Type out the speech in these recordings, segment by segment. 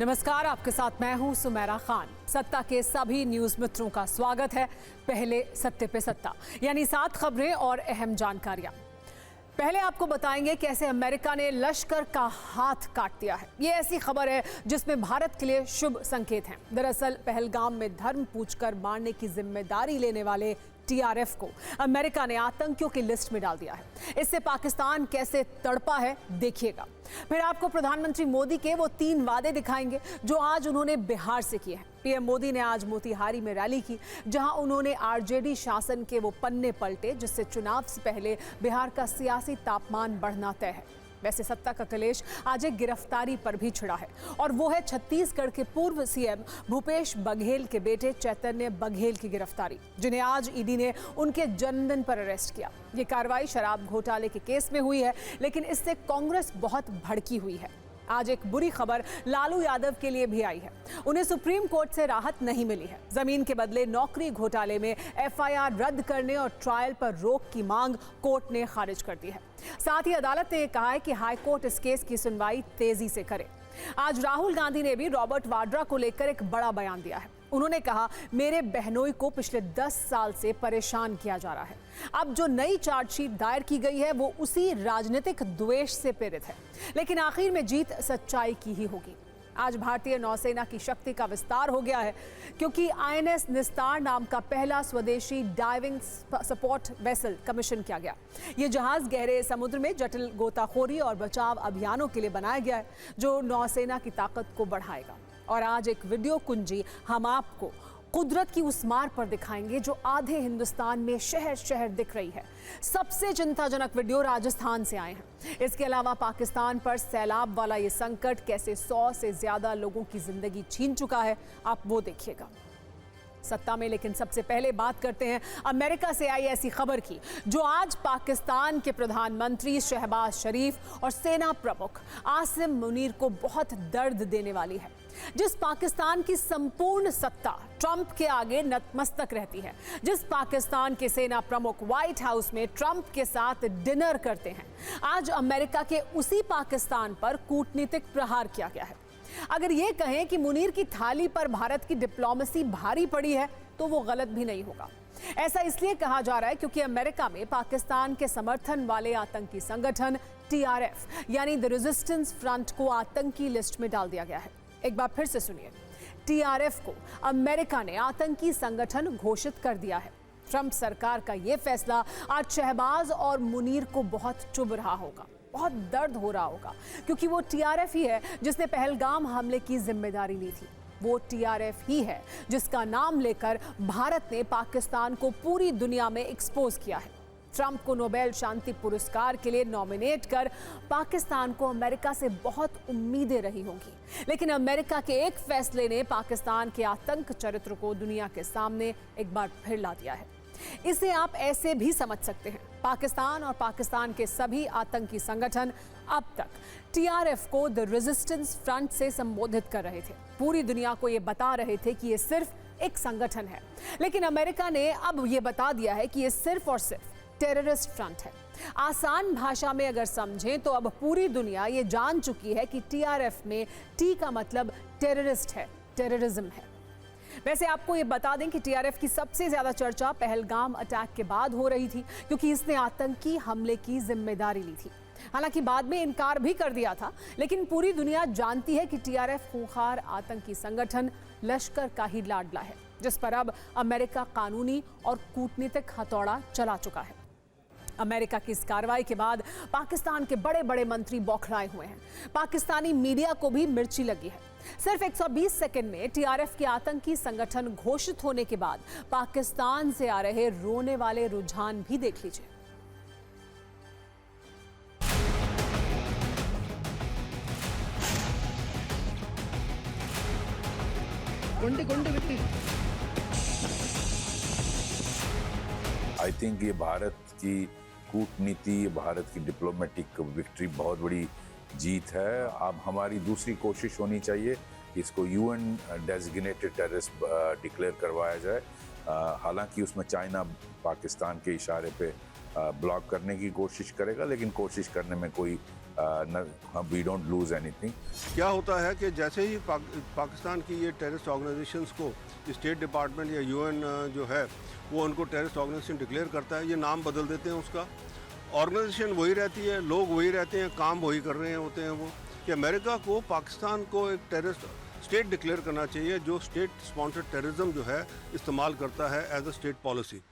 नमस्कार, आपके साथ मैं हूं सुमेरा खान। सत्ता के सभी न्यूज मित्रों का स्वागत है। पहले सत्ते पे सत्ता, यानी 7 खबरें और अहम जानकारियां। पहले आपको बताएंगे कैसे अमेरिका ने लश्कर का हाथ काट दिया है। ये ऐसी खबर है जिसमें भारत के लिए शुभ संकेत हैं। दरअसल पहलगाम में धर्म पूछकर मारने की जिम्मेदारी लेने वाले टीआरएफ को अमेरिका ने आतंकियों की लिस्ट में डाल दिया है। इससे पाकिस्तान कैसे तड़पा है देखिएगा। फिर आपको प्रधानमंत्री मोदी के वो 3 वादे दिखाएंगे जो आज उन्होंने बिहार से किए हैं। पीएम मोदी ने आज मोतिहारी में रैली की, जहां उन्होंने आरजेडी शासन के वो पन्ने पलटे जिससे चुनाव से पहले बिहार का सियासी तापमान बढ़ना तय है। वैसे सत्ता का कलेश आज एक गिरफ्तारी पर भी छिड़ा है, और वो है छत्तीसगढ़ के पूर्व सीएम भूपेश बघेल के बेटे चैतन्य बघेल की गिरफ्तारी, जिन्हें आज ईडी ने उनके जन्मदिन पर अरेस्ट किया। ये कार्रवाई शराब घोटाले के केस में हुई है, लेकिन इससे कांग्रेस बहुत भड़की हुई है। आज एक बुरी खबर लालू यादव के लिए भी आई है। उन्हें सुप्रीम कोर्ट से राहत नहीं मिली है। जमीन के बदले नौकरी घोटाले में एफआईआर रद्द करने और ट्रायल पर रोक की मांग कोर्ट ने खारिज कर दी है। साथ ही अदालत ने कहा है कि हाई कोर्ट इस केस की सुनवाई तेजी से करे। आज राहुल गांधी ने भी रॉबर्ट वाड्रा को लेकर एक बड़ा बयान दिया है। उन्होंने कहा, मेरे बहनोई को पिछले 10 साल से परेशान किया जा रहा है। अब जो नई चार्जशीट दायर की गई है वो उसी राजनीतिक द्वेष से प्रेरित है, लेकिन आखिर में जीत सच्चाई की ही होगी। आज भारतीय नौसेना की शक्ति का विस्तार हो गया है, क्योंकि आईएनएस निस्तार नाम का पहला स्वदेशी डाइविंग सपोर्ट वेसल कमीशन किया गया। ये जहाज गहरे समुद्र में जटिल गोताखोरी और बचाव अभियानों के लिए बनाया गया है, जो नौसेना की ताकत को बढ़ाएगा। और आज एक वीडियो कुंजी हम आपको कुदरत की उस मार पर दिखाएंगे जो आधे हिंदुस्तान में शहर शहर दिख रही है। सबसे चिंताजनक वीडियो राजस्थान से आए हैं। इसके अलावा पाकिस्तान पर सैलाब वाला ये संकट कैसे 100 से ज्यादा लोगों की जिंदगी छीन चुका है, आप वो देखिएगा सत्ता में। लेकिन सबसे पहले बात करते हैं अमेरिका से आई ऐसी खबर की, जो आज पाकिस्तान के प्रधानमंत्री शहबाज शरीफ और सेना प्रमुख आसिम मुनीर को बहुत दर्द देने वाली है। जिस पाकिस्तान की संपूर्ण सत्ता ट्रंप के आगे नतमस्तक रहती है, जिस पाकिस्तान के सेना प्रमुख व्हाइट हाउस में ट्रंप के साथ डिनर करते हैं, आज अमेरिका के उसी पाकिस्तान पर कूटनीतिक प्रहार किया गया है। अगर ये कहें कि मुनीर की थाली पर भारत की डिप्लोमेसी भारी पड़ी है, तो वो गलत भी नहीं होगा। ऐसा इसलिए कहा जा रहा है क्योंकि अमेरिका में पाकिस्तान के समर्थन वाले आतंकी संगठन टीआरएफ यानी द रेजिस्टेंस फ्रंट को आतंकी लिस्ट में डाल दिया गया है। एक बार फिर से सुनिए, टीआरएफ को अमेरिका ने आतंकी संगठन घोषित कर दिया है। ट्रंप सरकार का यह फैसला आज शहबाज और मुनीर को बहुत चुभ रहा होगा, बहुत दर्द हो रहा होगा, क्योंकि वो टीआरएफ ही है जिसने पहलगाम हमले की जिम्मेदारी ली थी। वो टीआरएफ ही है जिसका नाम लेकर भारत ने पाकिस्तान को पूरी दुनिया में एक्सपोज किया है। ट्रंप को नोबेल शांति पुरस्कार के लिए नॉमिनेट कर पाकिस्तान को अमेरिका से बहुत उम्मीदें रही होंगी, लेकिन अमेरिका के एक फैसले ने पाकिस्तान के आतंक चरित्र को दुनिया के सामने एक बार फिर ला दिया है। इसे आप ऐसे भी समझ सकते हैं, पाकिस्तान और पाकिस्तान के सभी आतंकी संगठन अब तक टीआरएफ को द रेजिस्टेंस फ्रंट से संबोधित कर रहे थे। पूरी दुनिया को ये बता रहे थे कि ये सिर्फ एक संगठन है, लेकिन अमेरिका ने अब ये बता दिया है कि ये सिर्फ और सिर्फ टेररिस्ट फ्रंट है। आसान भाषा में अगर समझें तो अब पूरी दुनिया ये जान चुकी है कि टीआरएफ में टी का मतलब टेररिस्ट है, टेररिज्म है। वैसे आपको ये बता दें कि टीआरएफ की सबसे ज्यादा चर्चा पहलगाम अटैक के बाद हो रही थी, क्योंकि इसने आतंकी हमले की जिम्मेदारी ली थी। हालांकि बाद में इनकार भी कर दिया था, लेकिन पूरी दुनिया जानती है कि टीआरएफ खूंखार आतंकी संगठन लश्कर का ही लाडला है, जिस पर अब अमेरिका कानूनी और कूटनीतिक हथौड़ा चला चुका है। अमेरिका की इस कार्रवाई के बाद पाकिस्तान के बड़े बड़े मंत्री बौखलाए हुए हैं। पाकिस्तानी मीडिया को भी मिर्ची लगी है। सिर्फ 120 सेकंड में टीआरएफ के आतंकी संगठन घोषित होने के बाद पाकिस्तान से आ रहे रोने वाले रुझान भी देख लीजिए। आई थिंक ये भारत की कूटनीति, भारत की डिप्लोमेटिक विक्ट्री बहुत बड़ी जीत है। अब हमारी दूसरी कोशिश होनी चाहिए कि इसको यूएन डेजिग्नेटेड टेररिस्ट डिक्लेयर करवाया जाए। हालांकि उसमें चाइना पाकिस्तान के इशारे पे ब्लॉक करने की कोशिश करेगा, लेकिन कोशिश करने में कोई वी डोंट लूज एनीथिंग। क्या होता है कि जैसे ही पाकिस्तान की ये टेररिस्ट ऑर्गेनाइजेशंस को स्टेट डिपार्टमेंट या यूएन जो है वो उनको टेररिस्ट ऑर्गेनाइजेशन डिक्लेयर करता है, ये नाम बदल देते हैं उसका। ऑर्गेनाइजेशन वही रहती है, लोग वही रहते हैं, काम वही कर रहे होते हैं। वो कि अमेरिका को पाकिस्तान को एक टेररिस्ट स्टेट डिक्लेयर करना चाहिए जो स्टेट स्पॉन्सर्ड टेररिज्म जो है इस्तेमाल करता है as a state policy.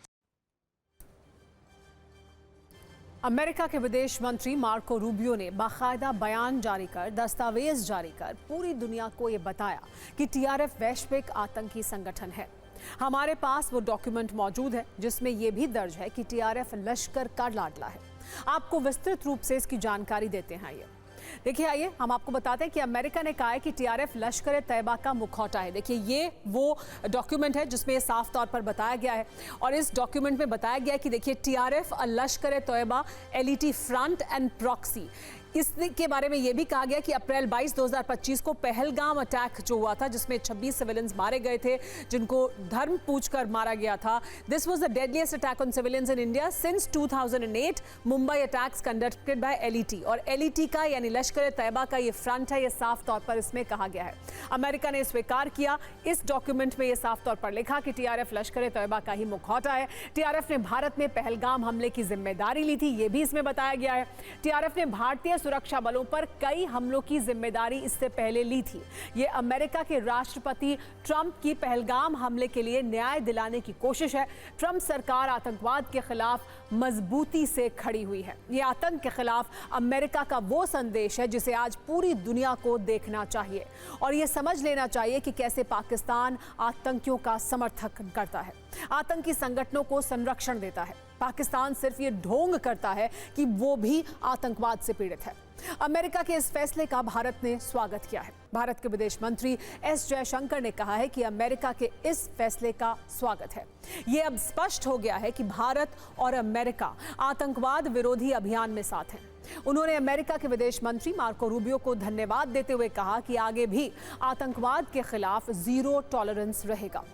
America के विदेश मंत्री मार्को रूबियो ने बाकायदा बयान जारी कर, दस्तावेज जारी कर पूरी दुनिया को ये बताया कि टीआरएफ वैश्विक आतंकी संगठन है। हमारे पास वो डॉक्यूमेंट मौजूद है जिसमें ये भी दर्ज है कि टीआरएफ लश्कर का लाडला है। आपको विस्तृत रूप से इसकी जानकारी देते हैं। ये देखिए, आइए हम आपको बताते हैं कि अमेरिका ने कहा है कि टीआरएफ लश्कर तैयबा का मुखौटा है। देखिए, ये वो डॉक्यूमेंट है जिसमें साफ तौर पर बताया गया है और इस डॉक्यूमेंट में बताया गया है कि देखिए, TRF Lashkar Taiba LET front and proxy, इसके बारे में यह भी कहा गया कि अप्रैल 22, 2025 को पहलगाम अटैक जो हुआ था जिसमें 26 सिविलियंस मारे गए थे जिनको धर्म पूछकर मारा गया था। This was the deadliest attack on civilians in India since 2008 Mumbai attacks conducted by LET. और एलईटी का यानी लश्कर तैयबा का ये फ्रंट है, ये साफ तौर पर इसमें कहा गया है। अमेरिका ने स्वीकार किया, इस डॉक्यूमेंट में ये साफ तौर पर लिखा कि टीआरएफ लश्कर तैयबा का ही मुखौटा है। टीआरएफ ने भारत में पहलगाम हमले की जिम्मेदारी ली थी, ये भी इसमें बताया गया है। टीआरएफ ने भारतीय सुरक्षा बलों पर कई हमलों की जिम्मेदारी इससे पहले ली थी। ये अमेरिका के राष्ट्रपति ट्रंप की पहलगाम हमले के लिए न्याय दिलाने की कोशिश है। ट्रंप सरकार आतंकवाद के खिलाफ मजबूती से खड़ी हुई है। ये आतंक के खिलाफ अमेरिका का वो संदेश है जिसे आज पूरी दुनिया को देखना चाहिए और ये समझ लेना चाहिए कि कैसे पाकिस्तान आतंकियों का समर्थन करता है, आतंकी संगठनों को संरक्षण देता है। पाकिस्तान सिर्फ ये ढोंग करता है कि वो भी आतंकवाद से पीड़ित है। अमेरिका के इस फैसले का भारत ने स्वागत किया है। भारत के विदेश मंत्री एस जयशंकर ने कहा है कि अमेरिका के इस फैसले का स्वागत है। ये अब स्पष्ट हो गया है कि भारत और अमेरिका आतंकवाद विरोधी अभियान में साथ हैं। उन्होंने अमेरिका के विदेश मंत्री मार्को रूबियो को धन्यवाद देते हुए कहा कि आगे भी आतंकवाद के खिलाफ जीरो टॉलरेंस रहेगा।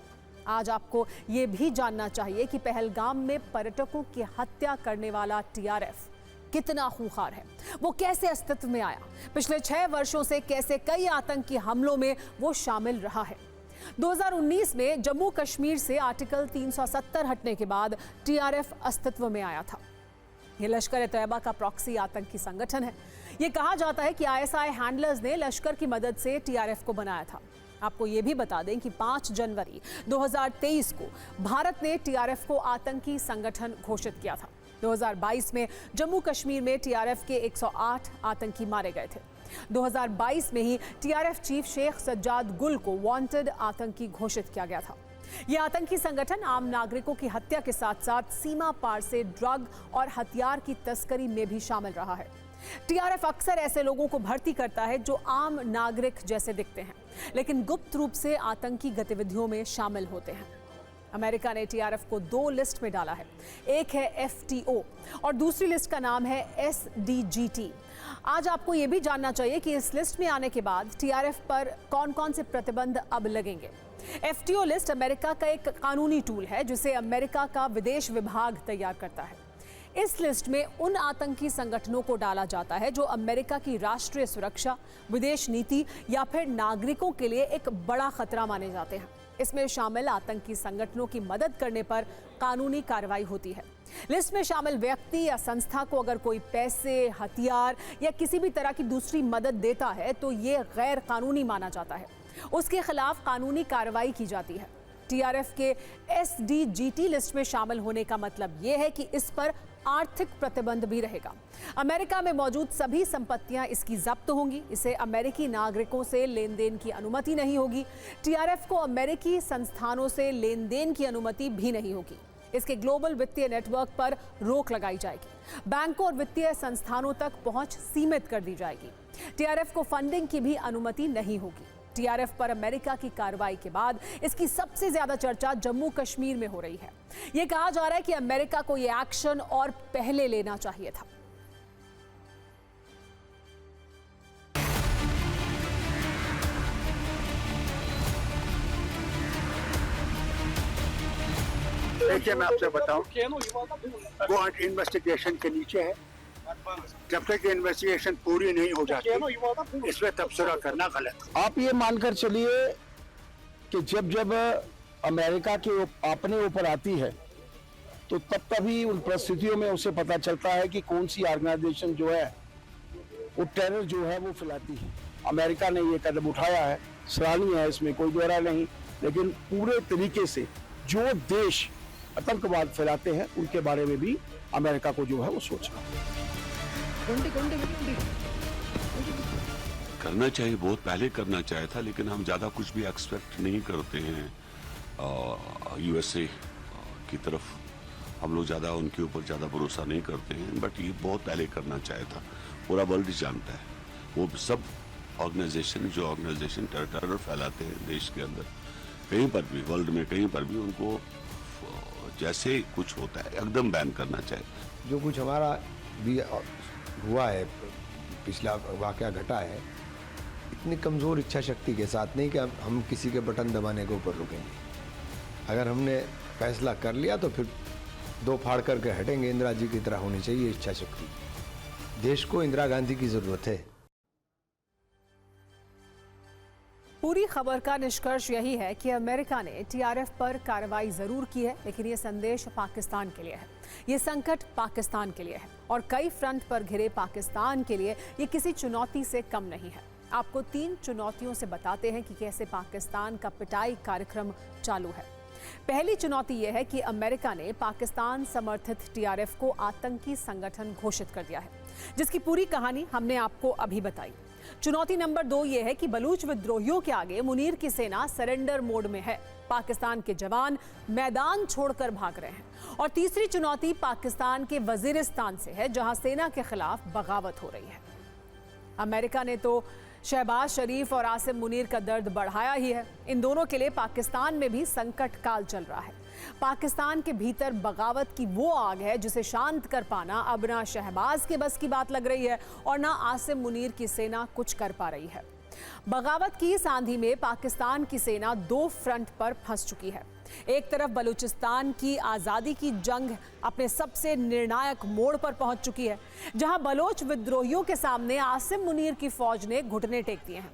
आज आपको ये भी जानना चाहिए कि पहलगाम में पर्यटकों की हत्या करने वाला टीआरएफ कितना खूंखार है, वो कैसे अस्तित्व में आया, पिछले 6 वर्षों से कैसे कई आतंकी हमलों में वो शामिल रहा है। 2019 में जम्मू कश्मीर से आर्टिकल 370 हटने के बाद टीआरएफ अस्तित्व में आया था। ये लश्कर तैयबा का प्रॉक्सी आतंकी संगठन है। ये कहा जाता है कि आईएसआई हैंडलर्स ने लश्कर की मदद से टीआरएफ को बनाया था। आपको ये भी बता दें कि 5 जनवरी 2023 को भारत ने टीआरएफ को आतंकी संगठन घोषित किया था। 2022 में जम्मू कश्मीर में टीआरएफ के 108 आतंकी मारे गए थे। 2022 में ही टीआरएफ चीफ शेख सज्जाद गुल को वांटेड आतंकी घोषित किया गया था। यह आतंकी संगठन आम नागरिकों की हत्या के साथ साथ सीमा पार से ड्रग और हथियार की तस्करी में भी शामिल रहा है। टीआरएफ अक्सर ऐसे लोगों को भर्ती करता है जो आम नागरिक जैसे दिखते हैं लेकिन गुप्त रूप से आतंकी गतिविधियों में शामिल होते हैं। अमेरिका ने टीआरएफ को 2 लिस्ट में डाला है। एक है एफटीओ और दूसरी लिस्ट का नाम है एसडीजीटी। आज आपको यह भी जानना चाहिए कि इस लिस्ट में आने के बाद टीआरएफ पर कौन-कौन से प्रतिबंध अब लगेंगे। एफटीओ लिस्ट अमेरिका का एक कानूनी टूल है जिसे अमेरिका का विदेश विभाग तैयार करता है। इस लिस्ट में उन आतंकी संगठनों को डाला जाता है जो अमेरिका की राष्ट्रीय सुरक्षा, विदेश नीति या फिर नागरिकों के लिए एक बड़ा खतरा माने जाते हैं। इसमें शामिल आतंकी संगठनों की मदद करने पर कानूनी कार्रवाई होती है। लिस्ट में शामिल व्यक्ति या संस्था को अगर कोई पैसे, हथियार या किसी भी तरह की दूसरी मदद देता है तो ये गैर कानूनी माना जाता है, उसके खिलाफ कानूनी कार्रवाई की जाती है। टीआरएफ के एसडीजीटी लिस्ट में शामिल होने का मतलब ये है कि इस पर आर्थिक प्रतिबंध भी रहेगा। अमेरिका में मौजूद सभी संपत्तियां इसकी जब्त होंगी। इसे अमेरिकी नागरिकों से लेन देन की अनुमति नहीं होगी। टीआरएफ को अमेरिकी संस्थानों से लेन देन की अनुमति भी नहीं होगी। इसके ग्लोबल वित्तीय नेटवर्क पर रोक लगाई जाएगी। बैंकों और वित्तीय संस्थानों तक पहुंच सीमित कर दी जाएगी। टीआरएफ को फंडिंग की भी अनुमति नहीं होगी। टीआरएफ पर अमेरिका की कार्रवाई के बाद इसकी सबसे ज्यादा चर्चा जम्मू कश्मीर में हो रही है। यह कहा जा रहा है कि अमेरिका को यह एक्शन और पहले लेना चाहिए था। देखिए, मैं आपसे बताऊं, वो इन्वेस्टिगेशन के नीचे है जब तक इन्वेस्टिगेशन पूरी नहीं हो जाती इसमें तबसरा करना गलत है। आप ये मानकर चलिए कि जब जब अमेरिका के अपने ऊपर आती है तो तब तभी उन परिस्थितियों में उसे पता चलता है कि कौन सी ऑर्गेनाइजेशन जो है वो टेरर जो है वो फैलाती है। अमेरिका ने ये कदम उठाया है, सराहनीय है, इसमें कोई दोहरा नहीं, लेकिन पूरे तरीके से जो देश आतंकवाद फैलाते हैं उनके बारे में भी अमेरिका को जो है वो सोचना करना चाहिए। बहुत पहले करना चाहिए था, लेकिन हम ज़्यादा कुछ भी एक्सपेक्ट नहीं करते हैं यूएसए की तरफ। हम लोग ज़्यादा उनके ऊपर ज़्यादा भरोसा नहीं करते हैं, बट ये बहुत पहले करना चाहिए था। पूरा वर्ल्ड जानता है, वो सब ऑर्गेनाइजेशन टेरर फैलाते हैं देश के अंदर, कहीं पर भी वर्ल्ड में कहीं पर भी, उनको जैसे कुछ होता है एकदम बैन करना चाहिए। जो कुछ हमारा भी हुआ है, पिछला वाकया घटा है, इतनी कमज़ोर इच्छा शक्ति के साथ नहीं कि हम किसी के बटन दबाने के ऊपर रुकेंगे। अगर हमने फैसला कर लिया तो फिर दो फाड़ करके हटेंगे। इंदिरा जी की तरह होनी चाहिए इच्छा शक्ति। देश को इंदिरा गांधी की ज़रूरत है। पूरी खबर का निष्कर्ष यही है कि अमेरिका ने टीआरएफ पर कार्रवाई जरूर की है, लेकिन ये संदेश पाकिस्तान के लिए है, ये संकट पाकिस्तान के लिए है और कई फ्रंट पर घिरे पाकिस्तान के लिए ये किसी चुनौती से कम नहीं है। आपको 3 चुनौतियों से बताते हैं कि कैसे पाकिस्तान का पिटाई कार्यक्रम चालू है। पहली चुनौती यह है कि अमेरिका ने पाकिस्तान समर्थित टीआरएफ को आतंकी संगठन घोषित कर दिया है, जिसकी पूरी कहानी हमने आपको अभी बताई। चुनौती नंबर 2 ये है कि बलूच विद्रोहियों के आगे मुनीर की सेना सरेंडर मोड में है, पाकिस्तान के जवान मैदान छोड़कर भाग रहे हैं। और तीसरी चुनौती पाकिस्तान के वजीरिस्तान से है, जहां सेना के खिलाफ बगावत हो रही है। अमेरिका ने तो शहबाज शरीफ और आसिम मुनीर का दर्द बढ़ाया ही है। इन दोनों के लिए पाकिस्तान में भी संकट काल चल रहा है। पाकिस्तान के भीतर बगावत की वो आग है जिसे शांत कर पाना अब ना शहबाज के बस की बात लग रही है और ना आसिम मुनीर की सेना कुछ कर पा रही है। बगावत की इस आंधी में पाकिस्तान की सेना 2 फ्रंट पर फंस चुकी है। एक तरफ बलूचिस्तान की आज़ादी की जंग अपने सबसे निर्णायक मोड़ पर पहुंच चुकी है, जहां बलोच विद्रोहियों के सामने आसिम मुनीर की फौज ने घुटने टेक दिए हैं।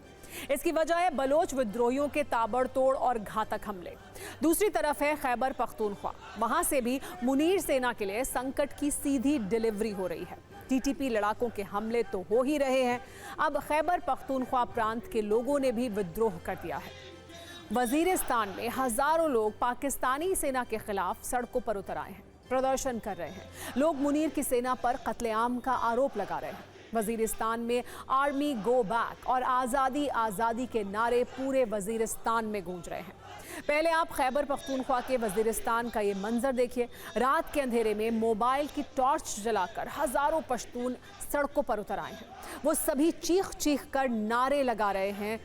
इसकी वजह है बलोच विद्रोहियों के ताबड़तोड़ और घातक हमले। दूसरी तरफ है खैबर पख्तूनख्वा, वहां से भी मुनीर सेना के लिए संकट की सीधी डिलीवरी हो रही है। टीटीपी लड़ाकों के हमले तो हो ही रहे हैं, अब खैबर पख्तूनख्वा प्रांत के लोगों ने भी विद्रोह कर दिया है। वजीरिस्तान में हजारों लोग पाकिस्तानी सेना के खिलाफ सड़कों पर उतर आए हैं, प्रदर्शन कर रहे हैं। लोग मुनीर की सेना पर कत्लेआम का आरोप लगा रहे हैं। वजीरिस्तान में आर्मी गो बैक और आज़ादी आज़ादी के नारे पूरे वजीरिस्तान में गूंज रहे हैं। पहले आप खैबर पख्तूनख्वा के वजीरिस्तान का ये मंजर देखिए। रात के अंधेरे में मोबाइल की टॉर्च जलाकर हजारों पश्तून सड़कों पर उतर आए हैं। वो सभी चीख चीख कर नारे लगा रहे हैं,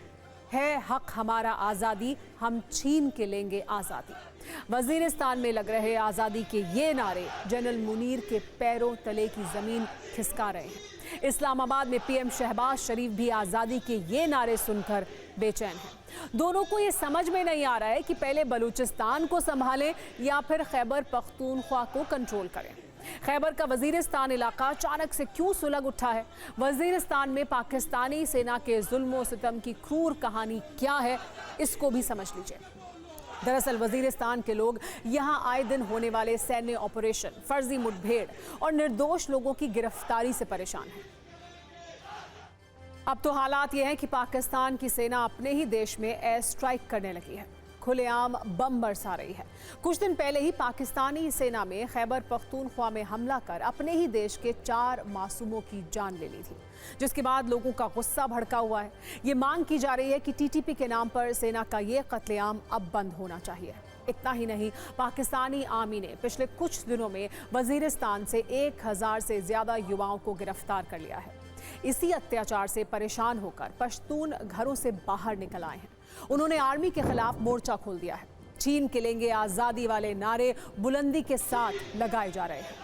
है हक हमारा आज़ादी, हम छीन के लेंगे आज़ादी। वजीरिस्तान में लग रहे आज़ादी के ये नारे जनरल मुनीर के पैरों तले की ज़मीन खिसका रहे हैं। इस्लामाबाद में पीएम शहबाज शरीफ भी आज़ादी के ये नारे सुनकर बेचैन हैं। दोनों को ये समझ में नहीं आ रहा है कि पहले बलूचिस्तान को संभालें या फिर खैबर पख्तूनख्वा को कंट्रोल करें। खैबर का वजीरिस्तान इलाका अचानक से क्यों सुलग उठा है? वजीरिस्तान में पाकिस्तानी सेना के जुल्म सितम की क्रूर कहानी क्या है, इसको भी समझ लीजिए। दरअसल वजीरिस्तान के लोग यहाँ आए दिन होने वाले सैन्य ऑपरेशन, फर्जी मुठभेड़ और निर्दोष लोगों की गिरफ्तारी से परेशान हैं। अब तो हालात ये हैं कि पाकिस्तान की सेना अपने ही देश में एयर स्ट्राइक करने लगी है, खुलेआम बम बरसा रही है। कुछ दिन पहले ही पाकिस्तानी सेना में खैबर पख्तूनख्वा में हमला कर अपने ही देश के 4 मासूमों की जान ले ली थी, जिसके बाद लोगों का गुस्सा भड़का हुआ है। ये मांग की जा रही है कि टीटीपी के नाम पर सेना का ये कत्लेआम अब बंद होना चाहिए। इतना ही नहीं, पाकिस्तानी आर्मी ने पिछले कुछ दिनों में वजीरिस्तान से 1000 से ज्यादा युवाओं को गिरफ्तार कर लिया है। इसी अत्याचार से परेशान होकर पश्तून घरों से बाहर निकल आए हैं। उन्होंने आर्मी के खिलाफ मोर्चा खोल दिया है। छीन के लेंगे आजादी वाले नारे बुलंदी के साथ लगाए जा रहे हैं।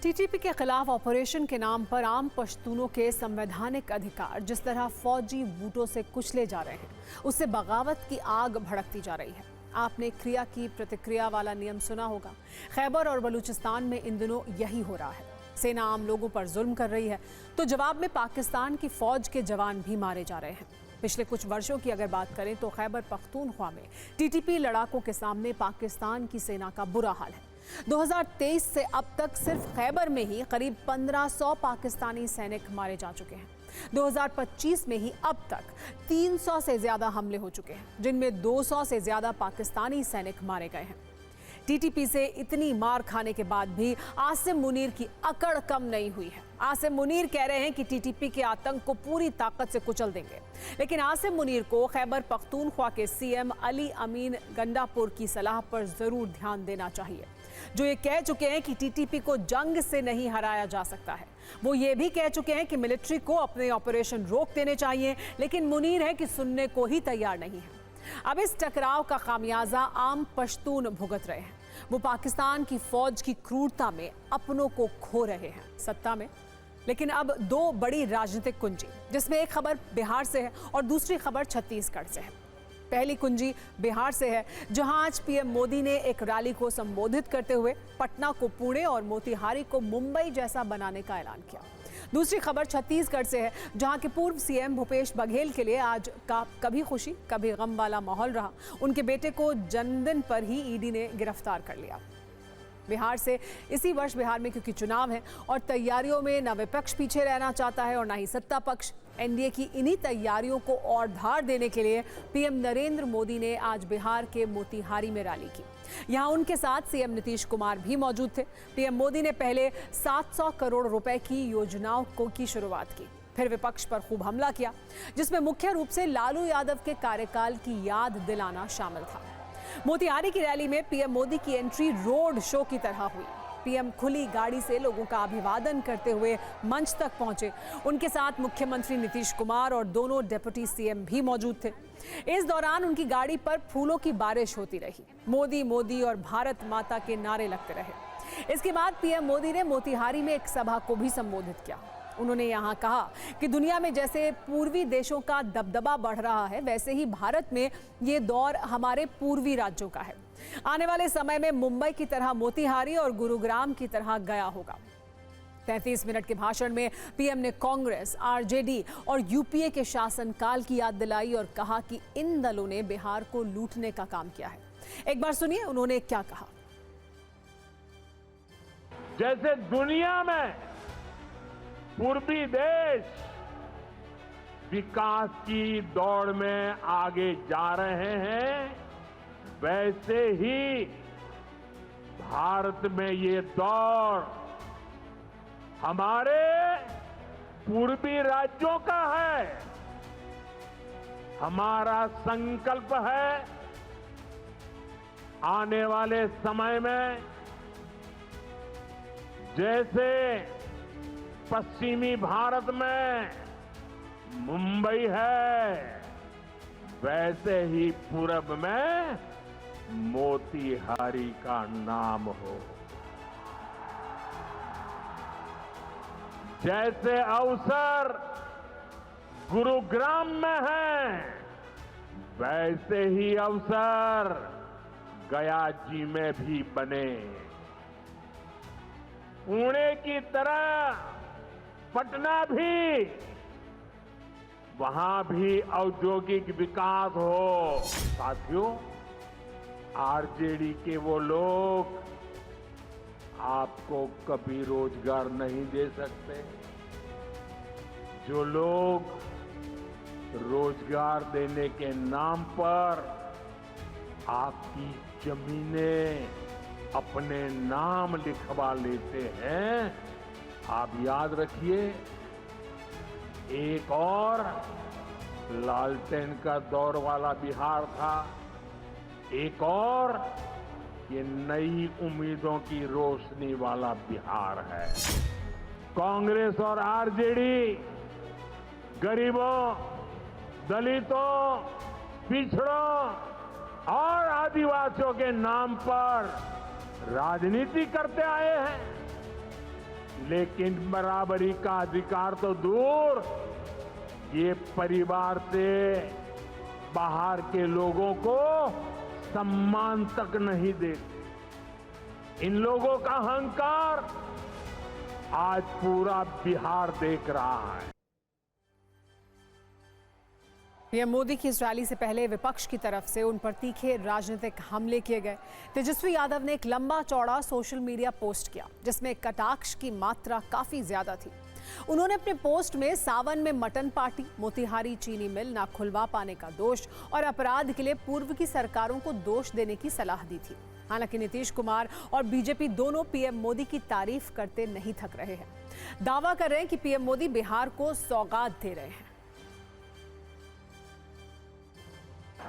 टीटीपी के खिलाफ ऑपरेशन के नाम पर आम पश्तूनों के संवैधानिक अधिकार जिस तरह फौजी बूटों से कुचले जा रहे हैं, उससे बगावत की आग भड़कती जा रही है। आपने क्रिया की प्रतिक्रिया वाला नियम सुना होगा। खैबर और बलूचिस्तान में इन दिनों यही हो रहा है। सेना आम लोगों पर जुल्म कर रही है तो जवाब में पाकिस्तान की फौज के जवान भी मारे जा रहे हैं। पिछले कुछ वर्षों की अगर बात करें तो खैबर पख्तूनख्वा में टीटीपी लड़ाकों के सामने पाकिस्तान की सेना का बुरा हाल है। 2023 से अब तक सिर्फ खैबर में ही करीब 1500 पाकिस्तानी सैनिक मारे जा चुके हैं। 2025 में ही अब तक 300 से ज्यादा हमले हो चुके हैं, जिनमें 200 से ज्यादा पाकिस्तानी सैनिक मारे गए हैं। टीटीपी से इतनी मार खाने के बाद भी आसिम मुनीर की अकड़ कम नहीं हुई है। आसिम मुनीर कह रहे हैं कि टीटीपी के आतंक को पूरी ताकत से कुचल देंगे, लेकिन आसिम मुनीर को खैबर पख्तूनख्वा के सीएम अली अमीन गंडापुर की सलाह पर जरूर ध्यान देना चाहिए, जो ये कह चुके हैं कि टीटीपी को जंग से नहीं हराया जा सकता है। वो ये भी कह चुके हैं कि मिलिट्री को अपने ऑपरेशन रोक देने चाहिए, लेकिन मुनीर है कि सुनने को ही तैयार नहीं है। अब इस टकराव का खामियाजा आम पश्तून भुगत रहे हैं। वो पाकिस्तान की फौज की क्रूरता में अपनों को खो रहे हैं सत्ता में। लेकिन अब दो बड़ी राजनीतिक कुंजी, जिसमें एक खबर बिहार से है और दूसरी खबर छत्तीसगढ़ से है। पहली कुंजी बिहार से है, जहां आज पीएम मोदी ने एक रैली को संबोधित करते हुए पटना को पुणे और मोतिहारी को मुंबई जैसा बनाने का ऐलान किया। दूसरी खबर छत्तीसगढ़ से है, जहां के पूर्व सीएम भूपेश बघेल के लिए आज का कभी खुशी कभी गम वाला माहौल रहा। उनके बेटे को जन्मदिन पर ही ईडी ने गिरफ्तार कर लिया। बिहार से इसी वर्ष बिहार में क्योंकि चुनाव है और तैयारियों में न विपक्ष पीछे रहना चाहता है और न ही सत्ता पक्ष। एनडीए की इन्हीं तैयारियों को और धार देने के लिए पीएम नरेंद्र मोदी ने आज बिहार के मोतिहारी में रैली की। यहां उनके साथ सीएम नीतीश कुमार भी मौजूद थे। पीएम मोदी ने पहले 700 करोड़ रुपए की योजनाओं की शुरुआत की, फिर विपक्ष पर खूब हमला किया, जिसमें मुख्य रूप से लालू यादव के कार्यकाल की याद दिलाना शामिल था। मोतिहारी की रैली में पीएम मोदी की एंट्री रोड शो की तरह हुई। पीएम खुली गाड़ी से लोगों का अभिवादन करते हुए मंच तक पहुंचे। उनके साथ मुख्यमंत्री नीतीश कुमार और दोनों डिप्टी सीएम भी मौजूद थे। इस दौरान उनकी गाड़ी पर फूलों की बारिश होती रही। मोदी मोदी और भारत माता के नारे लगते रहे। इसके बाद पीएम मोदी ने मोतिहारी में एक सभा को भी संबोधित किया। उन्होंने यहाँ कहा कि दुनिया में जैसे पूर्वी देशों का दबदबा बढ़ रहा है, वैसे ही भारत में ये दौर हमारे पूर्वी राज्यों का है। आने वाले समय में मुंबई की तरह मोतिहारी और गुरुग्राम की तरह गया होगा। 33 मिनट के भाषण में पीएम ने कांग्रेस, आरजेडी और यूपीए के शासनकाल की याद दिलाई और कहा कि इन दलों ने बिहार को लूटने का काम किया है। एक बार सुनिए उन्होंने क्या कहा। जैसे दुनिया में पूर्वी देश विकास की दौड़ में आगे जा रहे हैं, वैसे ही भारत में ये दौर हमारे पूर्वी राज्यों का है। हमारा संकल्प है आने वाले समय में जैसे पश्चिमी भारत में मुंबई है, वैसे ही पूरब में मोतिहारी का नाम हो। जैसे अवसर गुरुग्राम में है, वैसे ही अवसर गया जी में भी बने। पुणे की तरह पटना भी, वहां भी औद्योगिक विकास हो। साथियों, आरजेडी के वो लोग आपको कभी रोजगार नहीं दे सकते। जो लोग रोजगार देने के नाम पर आपकी जमीनें अपने नाम लिखवा लेते हैं, आप याद रखिए, एक और लालटेन का दौर वाला बिहार था, एक और ये नई उम्मीदों की रोशनी वाला बिहार है। कांग्रेस और आरजेडी गरीबों, दलितों, पिछड़ों और आदिवासियों के नाम पर राजनीति करते आए हैं, लेकिन बराबरी का अधिकार तो दूर, ये परिवार से बाहर के लोगों को सम्मान तक नहीं देते। इन लोगों का अहंकार आज पूरा बिहार देख रहा है। पीएम मोदी की इस रैली से पहले विपक्ष की तरफ से उन पर तीखे राजनीतिक हमले किए गए। तेजस्वी यादव ने एक लंबा चौड़ा सोशल मीडिया पोस्ट किया जिसमें कटाक्ष की मात्रा काफी ज्यादा थी। उन्होंने अपने पोस्ट में सावन में मटन पार्टी, मोतिहारी चीनी मिल ना खुलवा पाने का दोष और अपराध के लिए पूर्व की सरकारों को दोष देने की सलाह दी थी। हालांकि नीतीश कुमार और बीजेपी दोनों पीएम मोदी की तारीफ करते नहीं थक रहे हैं। दावा कर रहे हैं कि पीएम मोदी बिहार को सौगात दे रहे हैं।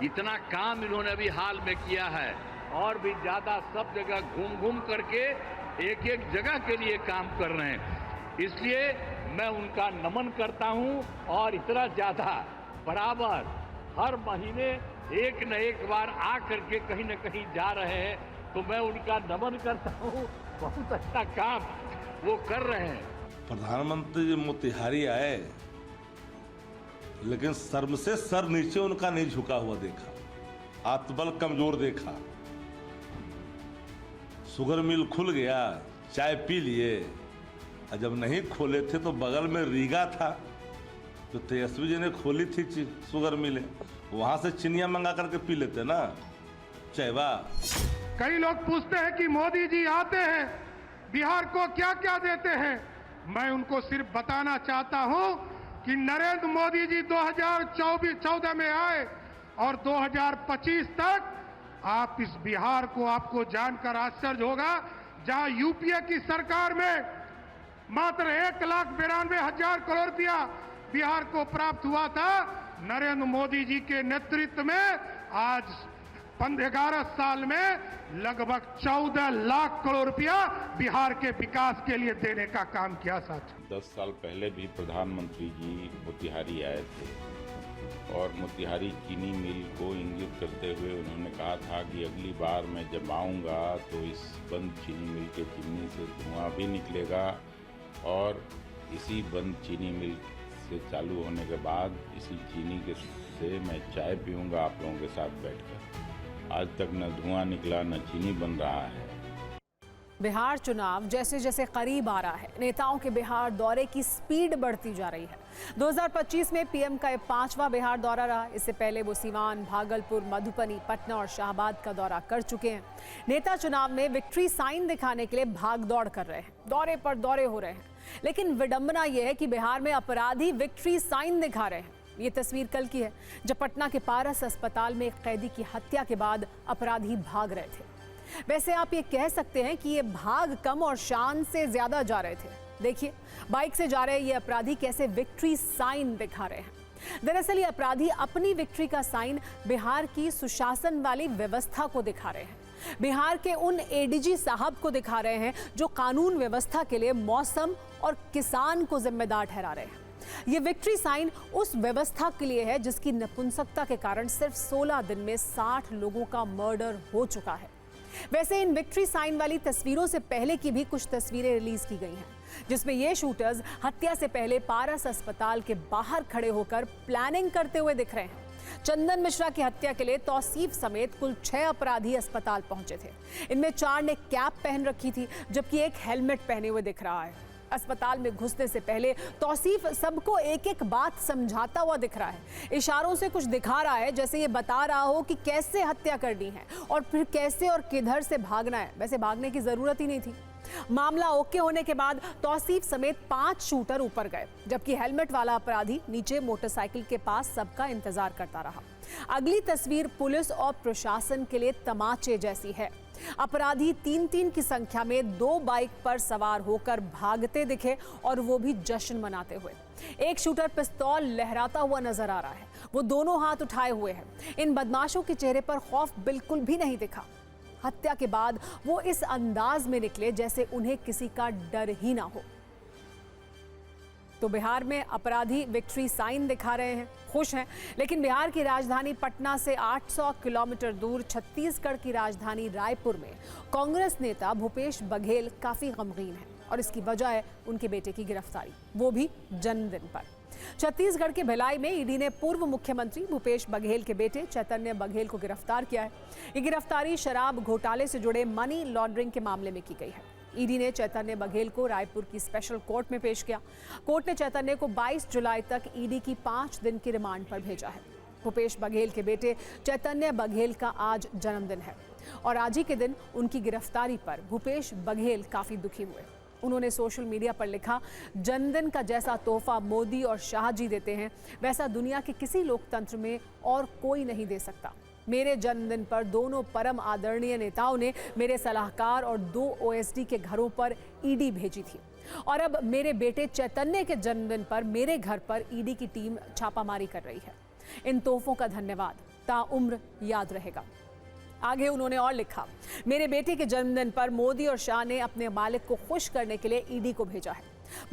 इतना काम इन्होंने अभी हाल में किया है और भी ज्यादा सब जगह घूम घूम करके एक एक जगह के लिए काम कर रहे हैं। इसलिए मैं उनका नमन करता हूं और इतना ज्यादा बराबर हर महीने एक न एक बार आ करके कहीं न कहीं जा रहे हैं, तो मैं उनका नमन करता हूं। बहुत अच्छा काम वो कर रहे हैं। प्रधानमंत्री जी मोतिहारी आए लेकिन शर्म से सर नीचे उनका नहीं झुका हुआ देखा, आत्मबल कमजोर देखा। शुगर मिल खुल गया, चाय पी लिए, और जब नहीं खोले थे तो बगल में रीगा था तो तेजस्वी जी ने खोली थी शुगर मिले, वहां से चिनिया मंगा करके पी लेते ना चायवा। कई लोग पूछते हैं कि मोदी जी आते हैं बिहार को क्या क्या देते हैं। मैं उनको सिर्फ बताना चाहता हूं कि नरेंद्र मोदी जी 2014 में आए और 2025 तक आप इस बिहार को आपको जानकर आश्चर्य होगा, जहां यूपीए की सरकार में मात्र 1,92,000 करोड़ रुपया बिहार को प्राप्त हुआ था, नरेंद्र मोदी जी के नेतृत्व में आज 11 साल में लगभग 14 लाख करोड़ रुपया बिहार के विकास के लिए देने का काम किया। साथ 10 साल पहले भी प्रधानमंत्री जी मोतिहारी आए थे और मोतिहारी चीनी मिल को इंगित करते हुए उन्होंने कहा था कि अगली बार मैं जब आऊँगा तो इस बंद चीनी मिल के चिमनी से धुआं भी निकलेगा और इसी बंद चीनी मिल से चालू होने के बाद इसी चीनी के से मैं चाय पीऊँगा आप लोगों के साथ बैठकर। आज तक न धुआं निकला न चीनी बन रहा है। बिहार चुनाव जैसे जैसे करीब आ रहा है, नेताओं के बिहार दौरे की स्पीड बढ़ती जा रही है। 2025 में पीएम का 5वां बिहार दौरा रहा। इससे पहले वो सीवान, भागलपुर, मधुबनी, पटना और शाहबाद का दौरा कर चुके हैं। नेता चुनाव में विक्ट्री साइन दिखाने के लिए भाग दौड़ कर रहे हैं, दौरे पर दौरे हो रहे हैं। लेकिन विडंबना यह है कि बिहार में अपराधी विक्ट्री साइन दिखा रहे हैं। ये तस्वीर कल की है जब पटना के पारस अस्पताल में एक कैदी की हत्या के बाद अपराधी भाग रहे थे। वैसे आप ये कह सकते हैं कि ये भाग कम और शान से ज्यादा जा रहे थे। देखिए बाइक से जा रहे ये अपराधी कैसे विक्ट्री साइन दिखा रहे हैं। दरअसल ये अपराधी अपनी विक्ट्री का साइन बिहार की सुशासन वाली व्यवस्था को दिखा रहे हैं। बिहार के उन एडीजी साहब को दिखा रहे हैं जो कानून व्यवस्था के लिए मौसम और किसान को जिम्मेदार ठहरा रहे हैं। ये विक्ट्री साइन उस व्यवस्था के लिए है जिसकी नपुंसकता के कारण सिर्फ 16 दिन में 60 लोगों का मर्डर हो चुका है। वैसे इन विक्ट्री साइन वाली तस्वीरों से पहले की भी कुछ तस्वीरें रिलीज की गई हैं जिसमें ये शूटर्स हत्या से पहले पारस अस्पताल के बाहर खड़े होकर प्लानिंग करते हुए दिख रहे हैं। चंदन मिश्रा की हत्या के लिए तौसीफ समेत कुल 6 अपराधी अस्पताल पहुंचे थे। इनमें 4 ने कैप पहन रखी थी जबकि एक हेलमेट पहने हुए दिख रहा है। अस्पताल में घुसने से पहले तौसीफ सबको एक एक बात समझाता हुआ दिख रहा है। इशारों से कुछ दिखा रहा है जैसे ये बता रहा हो कि कैसे हत्या करनी है और फिर कैसे और किधर से भागना है। वैसे भागने की जरूरत ही नहीं थी। मामला ओके होने के बाद तौसीफ समेत 5 शूटर ऊपर गए जबकि हेलमेट वाला अपराधी नीचे मोटरसाइकिल के पास सबका इंतजार करता रहा। अगली तस्वीर पुलिस और प्रशासन के लिए तमाचे जैसी है। अपराधी 3-3 की संख्या में 2 बाइक पर सवार होकर भागते दिखे और वो भी जश्न मनाते हुए। एक शूटर पिस्तौल लहराता हुआ नजर आ रहा है। वो दोनों हाथ उठाए हुए हैं। इन बदमाशों के चेहरे पर खौफ बिल्कुल भी नहीं दिखा। हत्या के बाद वो इस अंदाज में निकले जैसे उन्हें किसी का डर ही ना हो। तो बिहार में अपराधी विक्ट्री साइन दिखा रहे हैं, खुश हैं। लेकिन बिहार की राजधानी पटना से 800 किलोमीटर दूर छत्तीसगढ़ की राजधानी रायपुर में कांग्रेस नेता भूपेश बघेल काफी गमगीन हैं और इसकी वजह है उनके बेटे की गिरफ्तारी, वो भी जन्मदिन पर। छत्तीसगढ़ के भिलाई में ईडी ने पूर्व मुख्यमंत्री भूपेश बघेल के बेटे चैतन्य बघेल को गिरफ्तार किया है। ये गिरफ्तारी शराब घोटाले से जुड़े मनी लॉन्ड्रिंग के मामले में की गई है। ईडी ने चैतन्य बघेल को रायपुर की स्पेशल कोर्ट में पेश किया। कोर्ट ने चैतन्य को 22 जुलाई तक ईडी की 5 दिन की रिमांड पर भेजा है। भूपेश बघेल के बेटे चैतन्य बघेल का आज जन्मदिन है और आज ही के दिन उनकी गिरफ्तारी पर भूपेश बघेल काफी दुखी हुए। उन्होंने सोशल मीडिया पर लिखा, जन्मदिन का जैसा तोहफा मोदी और शाह जी देते हैं वैसा दुनिया के किसी लोकतंत्र में और कोई नहीं दे सकता। मेरे जन्मदिन पर दोनों परम आदरणीय नेताओं ने मेरे सलाहकार और 2 OSD के घरों पर ईडी भेजी थी और अब मेरे बेटे चैतन्य के जन्मदिन पर मेरे घर पर ईडी की टीम छापामारी कर रही है। इन तोहफों का धन्यवाद ताउम्र याद रहेगा। आगे उन्होंने और लिखा, मेरे बेटे के जन्मदिन पर मोदी और शाह ने अपने मालिक को खुश करने के लिए ईडी को भेजा है।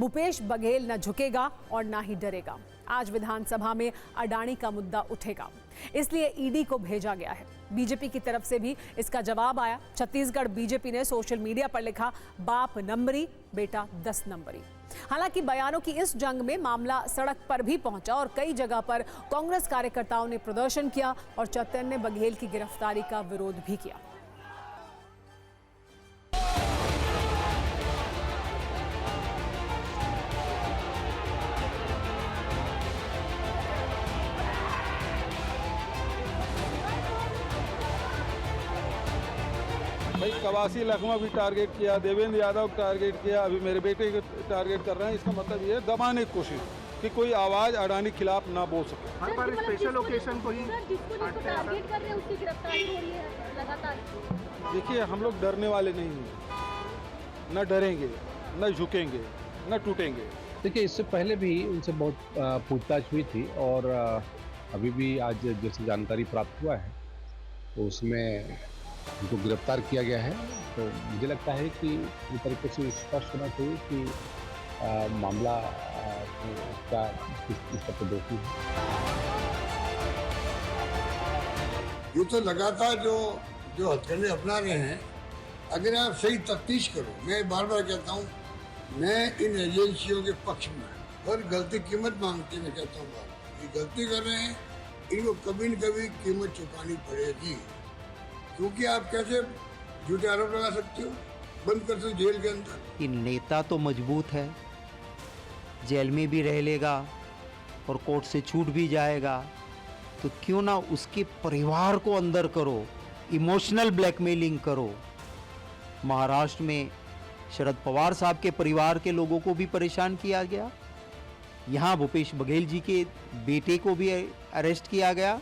भूपेश बघेल न झुकेगा और ना ही डरेगा। आज विधानसभा में अडानी का मुद्दा उठेगा, इसलिए ईडी को भेजा गया है। बीजेपी की तरफ से भी इसका जवाब आया। छत्तीसगढ़ बीजेपी ने सोशल मीडिया पर लिखा, बाप नंबरी बेटा 10 नंबरी। हालांकि बयानों की इस जंग में मामला सड़क पर भी पहुंचा और कई जगह पर कांग्रेस कार्यकर्ताओं ने प्रदर्शन किया और चैतन्य बघेल की गिरफ्तारी का विरोध भी किया। भाई कवासी लखमा भी टारगेट किया, देवेंद्र यादव टारगेट किया, अभी मेरे बेटे को टारगेट कर रहे हैं। इसका मतलब ये है दबाने की कोशिश कि कोई आवाज़ अडानी खिलाफ ना बोल सके। हर बार स्पेशल ओकेशन को ही टारगेट कर रहे हैं, उसकी गिरफ्तारी हो रही है लगातार। देखिए, हम लोग डरने वाले नहीं हैं, न डरेंगे, न झुकेंगे, न टूटेंगे। देखिए, इससे पहले भी उनसे बहुत पूछताछ हुई थी और अभी भी आज जैसे जानकारी प्राप्त हुआ है तो उसमें उनको गिरफ्तार किया गया है। तो मुझे लगता है कि इस तरीके से स्पष्ट होना चाहिए कि मामला का किस तरह दोषी है। ये तो लगातार जो हथकंडे अपना रहे हैं, अगर आप सही तफ्तीश करो, मैं बार बार कहता हूँ, मैं इन एजेंसियों के पक्ष में और गलती कीमत मांगते मैं कहता हूँ, ये गलती कर रहे हैं, इनको कभी न कभी कीमत चुकानी पड़ेगी। क्योंकि आप कैसे झूठे आरोप लगा सकते हो, बंद कर सकते जेल के अंदर। कि नेता तो मजबूत है, जेल में भी रह लेगा और कोर्ट से छूट भी जाएगा, तो क्यों ना उसके परिवार को अंदर करो, इमोशनल ब्लैकमेलिंग करो। महाराष्ट्र में शरद पवार साहब के परिवार के लोगों को भी परेशान किया गया, यहाँ भूपेश बघेल जी के बेटे को भी अरेस्ट किया गया।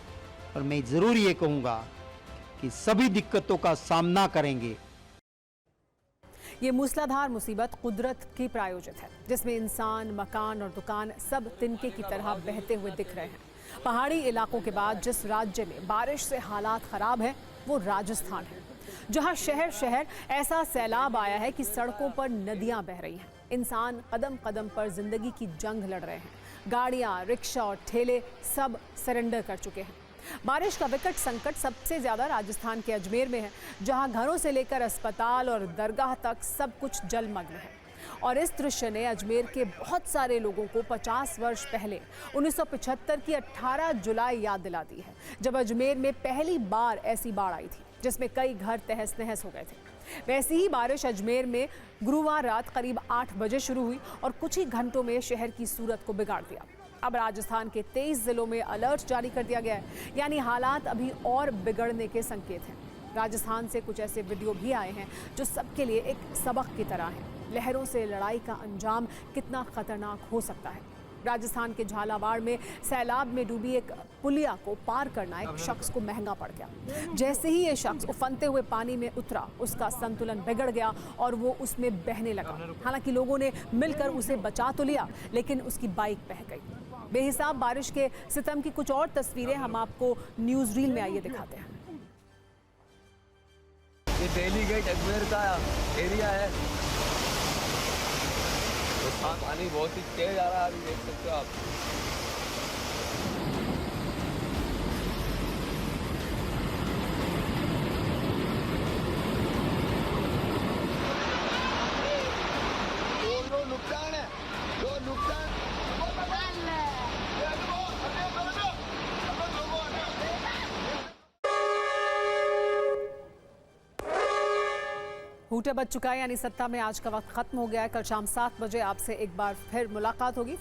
और मैं ज़रूर ये कहूँगा कि सभी दिक्कतों का सामना करेंगे। ये मूसलाधार मुसीबत कुदरत की प्रायोजित है, जिसमें इंसान, मकान और दुकान सब तिनके की तरह बहते हुए दिख रहे हैं। पहाड़ी इलाकों के बाद जिस राज्य में बारिश से हालात खराब हैं, वो राजस्थान है, जहां शहर शहर ऐसा सैलाब आया है कि सड़कों पर नदियां बह रही हैं। इंसान कदम कदम पर जिंदगी की जंग लड़ रहे हैं। गाड़ियां, रिक्शा और ठेले सब सरेंडर कर चुके हैं। बारिश का विकट संकट सबसे ज्यादा राजस्थान के अजमेर में है, जहां घरों से लेकर अस्पताल और दरगाह तक सब कुछ जलमग्न है। और इस दृश्य ने अजमेर के बहुत सारे लोगों को 50 वर्ष पहले 1975 की 18 जुलाई याद दिला दी है, जब अजमेर में पहली बार ऐसी बाढ़ आई थी जिसमें कई घर तहस नहस हो गए थे। वैसी ही बारिश अजमेर में गुरुवार रात करीब 8 बजे शुरू हुई और कुछ ही घंटों में शहर की सूरत को बिगाड़ दिया। अब राजस्थान के 23 जिलों में अलर्ट जारी कर दिया गया है, यानी हालात अभी और बिगड़ने के संकेत हैं। राजस्थान से कुछ ऐसे वीडियो भी आए हैं जो सबके लिए एक सबक की तरह हैं। लहरों से लड़ाई का अंजाम कितना खतरनाक हो सकता है। राजस्थान के झालावाड़ में सैलाब में डूबी एक पुलिया को पार करना एक शख्स को महंगा पड़ गया। जैसे ही ये शख्स उफनते हुए पानी में उतरा, उसका संतुलन बिगड़ गया और वो उसमें बहने लगा। हालांकि लोगों ने मिलकर उसे बचा तो लिया, लेकिन उसकी बाइक बह गई। बेहिसाब बारिश के सितम की कुछ और तस्वीरें हम आपको न्यूज रील में आइए दिखाते हैं। ये दिल्ली गेट अजमेर का एरिया है, तो पानी बहुत ही तेज आ रहा है, अभी देख सकते हो आप। जो नुकसान है, जो नुकसान घूंटे बज चुका है, यानी सत्ता में आज का वक्त खत्म हो गया है। कल शाम 7 बजे आपसे एक बार फिर मुलाकात होगी।